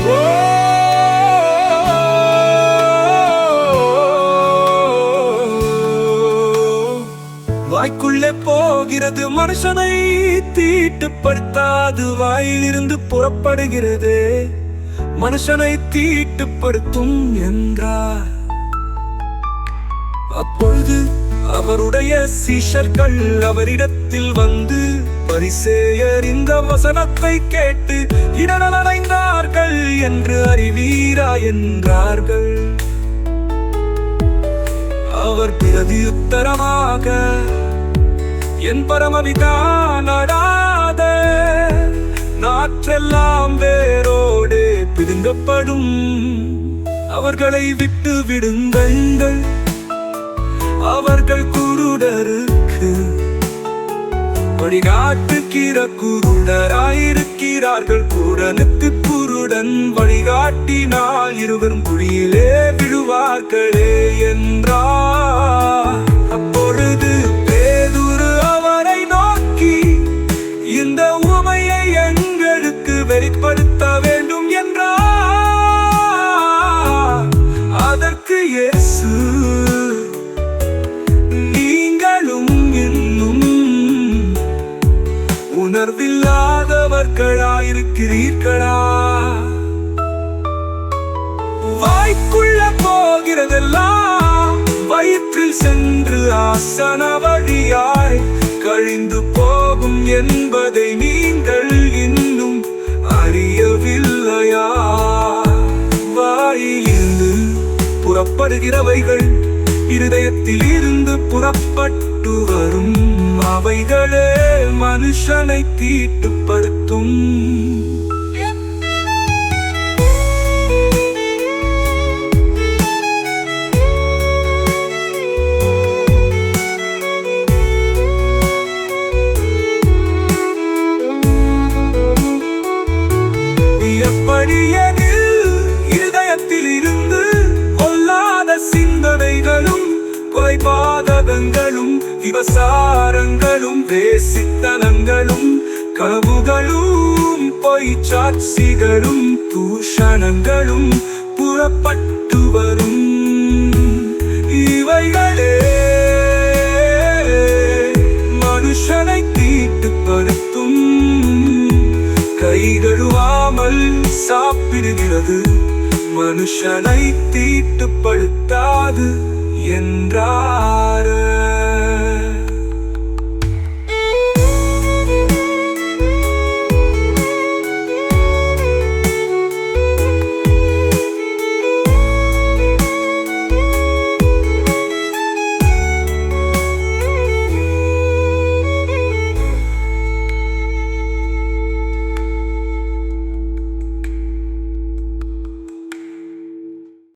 ஓ, வாய்க்குள்ளே போகிறது மனுஷனை தீட்டுப்படுத்தாது, வாயிலிருந்து புறப்படுகிறது மனுஷனை தீட்டுப்படுத்தும் என்றார். அப்பொழுது அவருடைய சீஷர்கள் அவரிடத்தில் வந்து, பரிசேயர் இந்த வசனத்தை கேட்டு இடனடைந்தார்கள் என்று அறிவீரா என்றார்கள். அவர் பிரதியுத்தரமாக, என் பரமபிதா நடாத நாற்றெல்லாம் வேரோடு பிடுங்கப்படும், அவர்களை விட்டு விடுங்கள். அவர்கள் குருடருக்கு வழிகாட்டுகிற குருடராயிருக்கிறார்கள். குருடனுக்கு குருடன் வழிகாட்டினால் இருவரும் குழியிலே விழுவார்களே என்றார். அப்பொழுது பேதுரு அவரை நோக்கி, இந்த உவமையை எங்களுக்கு வெளிப்படுத்த வேண்டும் என்றார். அதற்கு இயேசு, நீங்களும் இன்னும் உணர்வில்லாதவர்களாயிருக்கிறீர்களா? வாய்க்குள்ள போகிறதெல்லாம் வயிற்றில் சென்று ஆசன வழியாய் கழிந்து போகும் என்பதை நீங்கள் இன்னும் அறியவில்லையா? வாயிலிருந்து புறப்படுகிறவைகள் இருதயத்தில் இருந்து புறப்பட்டு வரும், அவைகளே மனுஷனை தீட்டுப்படுத்தும். எப்படியெனில் இருதயத்தில் இருந்து கொல்லாத சிந்தனைகளும், கொலைபாதகங்களும், விபசாரங்களும், வேசித்தனங்களும், களவுகளும், பொய்ச்சாட்சிகளும், தூஷணங்களும் புறப்பட்டு வரும். இவைகளே மனுஷனை தீட்டுப்படுத்தும். கை கழுவாமல் சாப்பிடுகிறது மனுஷனை தீட்டுப்படுத்தாது என்றார்.